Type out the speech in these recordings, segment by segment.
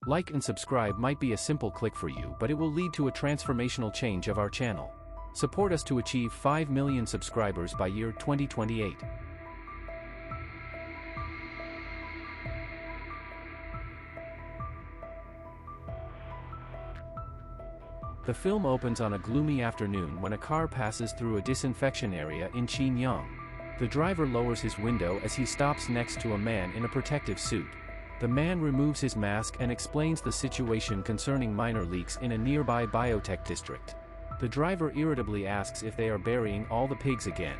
Like and subscribe might be a simple click for you, but it will lead to a transformational change of our channel. Support us to achieve 5 million subscribers by year 2028. The film opens on a gloomy afternoon when a car passes through a disinfection area in Xinjiang. The driver lowers his window as he stops next to a man in a protective suit. The man removes his mask and explains the situation concerning minor leaks in a nearby biotech district. The driver irritably asks if they are burying all the pigs again.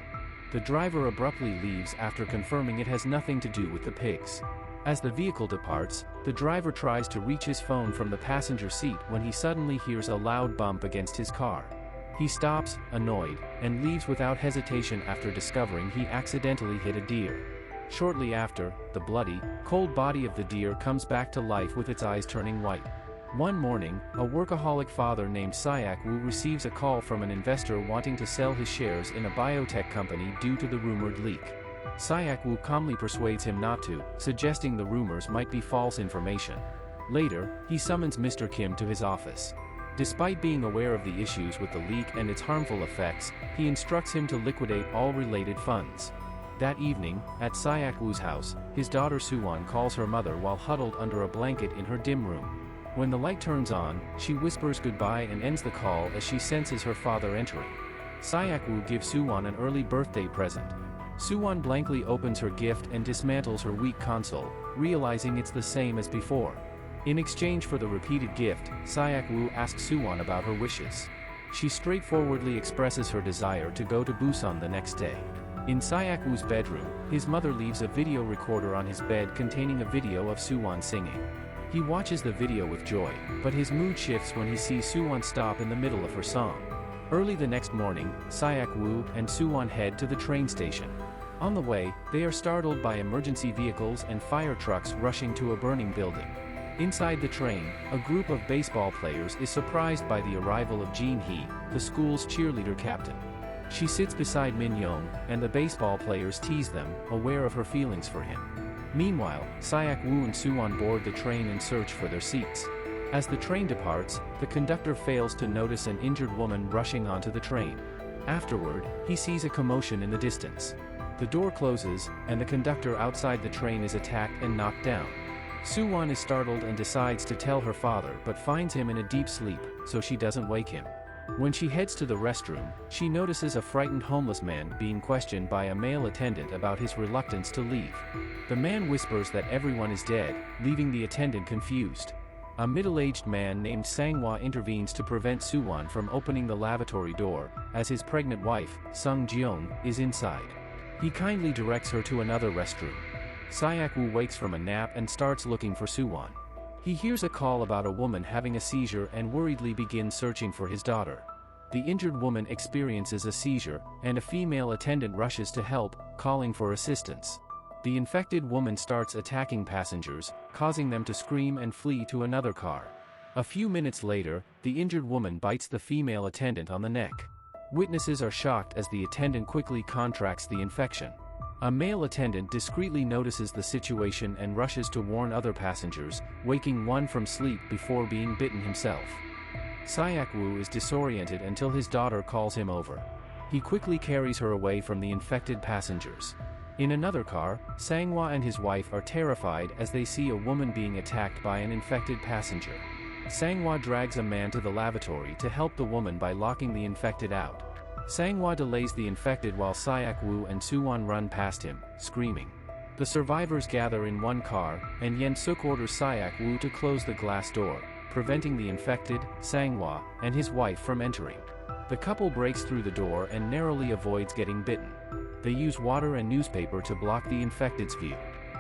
The driver abruptly leaves after confirming it has nothing to do with the pigs. As the vehicle departs, the driver tries to reach his phone from the passenger seat when he suddenly hears a loud bump against his car. He stops, annoyed, and leaves without hesitation after discovering he accidentally hit a deer. Shortly after, the bloody, cold body of the deer comes back to life with its eyes turning white. One morning, a workaholic father named Syak Wu receives a call from an investor wanting to sell his shares in a biotech company due to the rumored leak. Syak Wu calmly persuades him not to, suggesting the rumors might be false information. Later, he summons Mr. Kim to his office. Despite being aware of the issues with the leak and its harmful effects, he instructs him to liquidate all related funds. That evening, at Syak Wu's house, his daughter Suwon calls her mother while huddled under a blanket in her dim room. When the light turns on, she whispers goodbye and ends the call as she senses her father entering. Syak Wu gives Suwon an early birthday present. Suwon blankly opens her gift and dismantles her weak console, realizing it's the same as before. In exchange for the repeated gift, Syak Wu asks Suwon about her wishes. She straightforwardly expresses her desire to go to Busan the next day. In Syak Wu's bedroom, his mother leaves a video recorder on his bed containing a video of Suwon singing. He watches the video with joy, but his mood shifts when he sees Suwon stop in the middle of her song. Early the next morning, Syak Wu and Suwon head to the train station. On the way, they are startled by emergency vehicles and fire trucks rushing to a burning building. Inside the train, a group of baseball players is surprised by the arrival of Jin Hee, the school's cheerleader captain. She sits beside Min Yong, and the baseball players tease them, aware of her feelings for him. Meanwhile, Syak Wu and Suwon board the train and search for their seats. As the train departs, the conductor fails to notice an injured woman rushing onto the train. Afterward, he sees a commotion in the distance. The door closes, and the conductor outside the train is attacked and knocked down. Suwon is startled and decides to tell her father but finds him in a deep sleep, so she doesn't wake him. When she heads to the restroom, she notices a frightened homeless man being questioned by a male attendant about his reluctance to leave. The man whispers that everyone is dead, leaving the attendant confused. A middle-aged man named Sanghwa intervenes to prevent Suwon from opening the lavatory door, as his pregnant wife, Sung Jeong, is inside. He kindly directs her to another restroom. Syak Wu wakes from a nap and starts looking for Suwon. He hears a call about a woman having a seizure and worriedly begins searching for his daughter. The injured woman experiences a seizure, and a female attendant rushes to help, calling for assistance. The infected woman starts attacking passengers, causing them to scream and flee to another car. A few minutes later, the injured woman bites the female attendant on the neck. Witnesses are shocked as the attendant quickly contracts the infection. A male attendant discreetly notices the situation and rushes to warn other passengers, waking one from sleep before being bitten himself. Syak Wu is disoriented until his daughter calls him over. He quickly carries her away from the infected passengers. In another car, Sanghwa and his wife are terrified as they see a woman being attacked by an infected passenger. Sanghwa drags a man to the lavatory to help the woman by locking the infected out. Sanghwa delays the infected while Syak Wu and Suwon run past him, screaming. The survivors gather in one car, and Yen Suk orders Syak Wu to close the glass door, preventing the infected, Sanghwa, and his wife from entering. The couple breaks through the door and narrowly avoids getting bitten. They use water and newspaper to block the infected's view.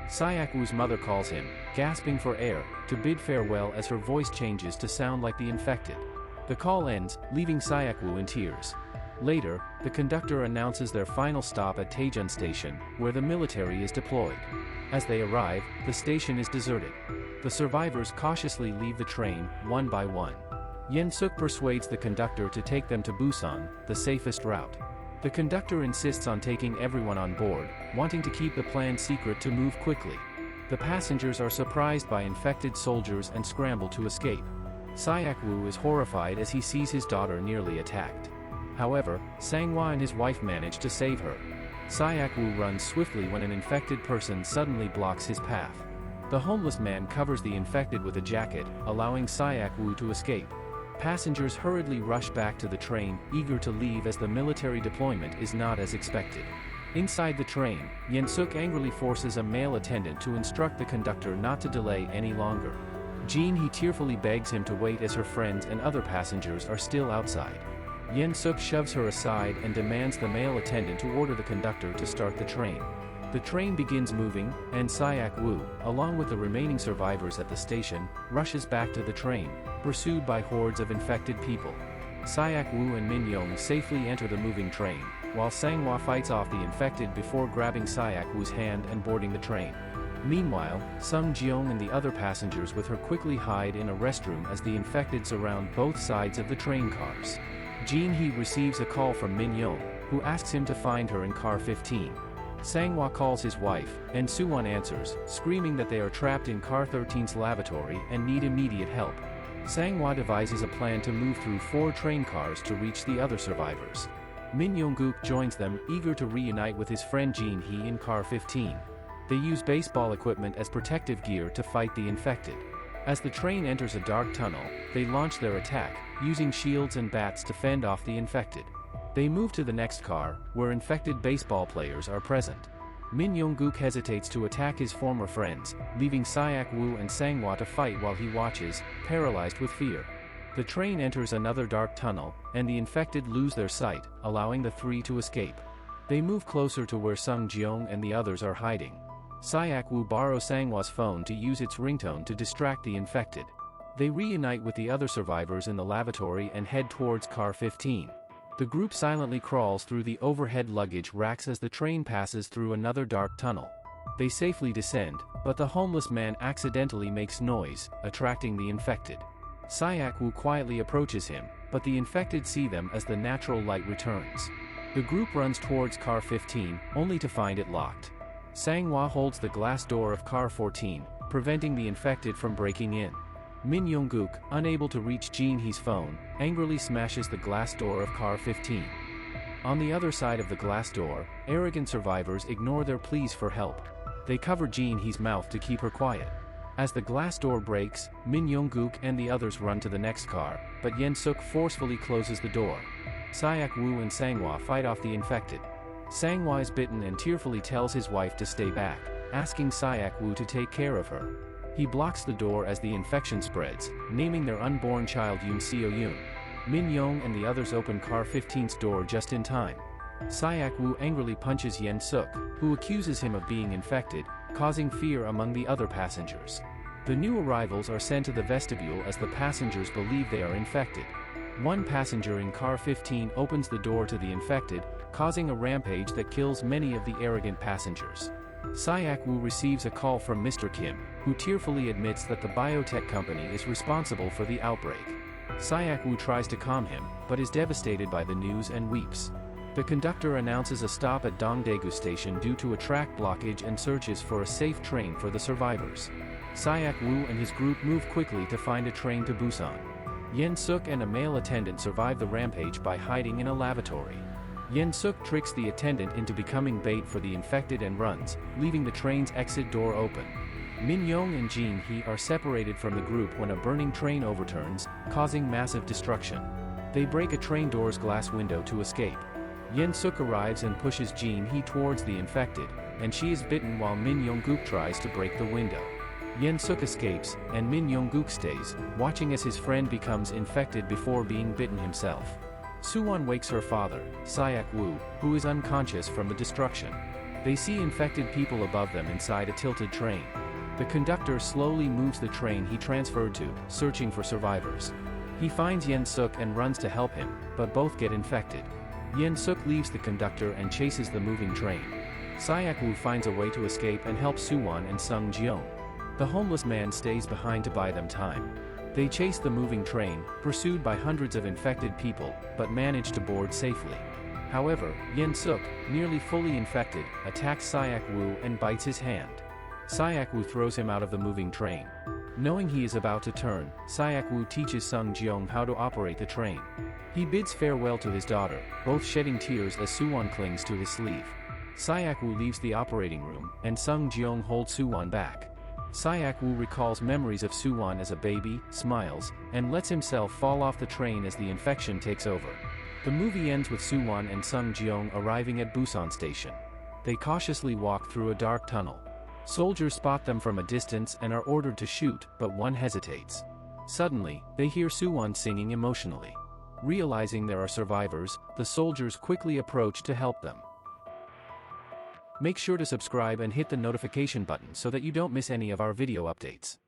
Syak Wu's mother calls him, gasping for air, to bid farewell as her voice changes to sound like the infected. The call ends, leaving Syak Wu in tears. Later, the conductor announces their final stop at Taejun Station, where the military is deployed. As they arrive, the station is deserted. The survivors cautiously leave the train, one by one. Yen Suk persuades the conductor to take them to Busan, the safest route. The conductor insists on taking everyone on board, wanting to keep the plan secret to move quickly. The passengers are surprised by infected soldiers and scramble to escape. Syak Wu is horrified as he sees his daughter nearly attacked. However, Sanghua and his wife manage to save her. Syak Wu runs swiftly when an infected person suddenly blocks his path. The homeless man covers the infected with a jacket, allowing Syak Wu to escape. Passengers hurriedly rush back to the train, eager to leave as the military deployment is not as expected. Inside the train, Yen-suk angrily forces a male attendant to instruct the conductor not to delay any longer. Jin-hee tearfully begs him to wait as her friends and other passengers are still outside. Yen-suk shoves her aside and demands the male attendant to order the conductor to start the train. The train begins moving, and Syak Wu, along with the remaining survivors at the station, rushes back to the train, pursued by hordes of infected people. Syak Wu and Min Yong safely enter the moving train, while Sanghua fights off the infected before grabbing Syak Wu's hand and boarding the train. Meanwhile, Sung Jeong and the other passengers with her quickly hide in a restroom as the infected surround both sides of the train cars. Jin-hee receives a call from Min Yong, who asks him to find her in car 15. Sanghua calls his wife, and Suwon answers, screaming that they are trapped in car 13's lavatory and need immediate help. Sanghua devises a plan to move through 4 train cars to reach the other survivors. Min Yong-guk joins them, eager to reunite with his friend Jin-hee in car 15. They use baseball equipment as protective gear to fight the infected. As the train enters a dark tunnel, they launch their attack, using shields and bats to fend off the infected. They move to the next car, where infected baseball players are present. Min Yong-guk hesitates to attack his former friends, leaving Syak Wu and Sanghua to fight while he watches, paralyzed with fear. The train enters another dark tunnel, and the infected lose their sight, allowing the 3 to escape. They move closer to where Sung Jeong and the others are hiding. Syak Wu borrows Sanghua's phone to use its ringtone to distract the infected. They reunite with the other survivors in the lavatory and head towards car 15. The group silently crawls through the overhead luggage racks as the train passes through another dark tunnel. They safely descend, but the homeless man accidentally makes noise, attracting the infected. Syak Wu quietly approaches him, but the infected see them as the natural light returns. The group runs towards car 15, only to find it locked. Sanghua holds the glass door of car 14, preventing the infected from breaking in. Min Yong-guk, unable to reach Jin-hee's phone, angrily smashes the glass door of car 15. On the other side of the glass door, arrogant survivors ignore their pleas for help. They cover Jin-hee's mouth to keep her quiet. As the glass door breaks, Min Yong-guk and the others run to the next car, but Yen-suk forcefully closes the door. Syak Wu and Sanghua fight off the infected. Sanghua is bitten and tearfully tells his wife to stay back, asking Syak Wu to take care of her. He blocks the door as the infection spreads, naming their unborn child Yoon Seo-yoon. Min Yong and the others open car 15's door just in time. Syak Wu angrily punches Yen-suk, who accuses him of being infected, causing fear among the other passengers. The new arrivals are sent to the vestibule as the passengers believe they are infected. One passenger in car 15 opens the door to the infected, causing a rampage that kills many of the arrogant passengers. Syak Wu receives a call from Mr. Kim, who tearfully admits that the biotech company is responsible for the outbreak. Syak Wu tries to calm him, but is devastated by the news and weeps. The conductor announces a stop at Dongdaegu Station due to a track blockage and searches for a safe train for the survivors. Syak Wu and his group move quickly to find a train to Busan. Yen-suk and a male attendant survive the rampage by hiding in a lavatory. Yen-suk tricks the attendant into becoming bait for the infected and runs, leaving the train's exit door open. Min Yong and Jin-hee are separated from the group when a burning train overturns, causing massive destruction. They break a train door's glass window to escape. Yen-suk arrives and pushes Jin-hee towards the infected, and she is bitten while Min Yong-guk tries to break the window. Yen-suk escapes, and Min Yong-guk stays, watching as his friend becomes infected before being bitten himself. Suwon wakes her father, Syak Wu, who is unconscious from the destruction. They see infected people above them inside a tilted train. The conductor slowly moves the train he transferred to, searching for survivors. He finds Yen-suk and runs to help him, but both get infected. Yen-suk leaves the conductor and chases the moving train. Syak Wu finds a way to escape and helps Suwon and Sung Jeong. The homeless man stays behind to buy them time. They chase the moving train, pursued by hundreds of infected people, but manage to board safely. However, Yen-suk, nearly fully infected, attacks Syak Wu and bites his hand. Syak-woo throws him out of the moving train. Knowing he is about to turn, Syak-woo teaches Sung Jeong how to operate the train. He bids farewell to his daughter, both shedding tears as Soo-won clings to his sleeve. Syak-woo leaves the operating room, and Sung Jeong holds Soo-won back. Syak-woo recalls memories of Soo-won as a baby, smiles, and lets himself fall off the train as the infection takes over. The movie ends with Soo-won and Sung Jeong arriving at Busan Station. They cautiously walk through a dark tunnel. Soldiers spot them from a distance and are ordered to shoot, but one hesitates. Suddenly, they hear Soo-won singing emotionally. Realizing there are survivors, the soldiers quickly approach to help them. Make sure to subscribe and hit the notification button so that you don't miss any of our video updates.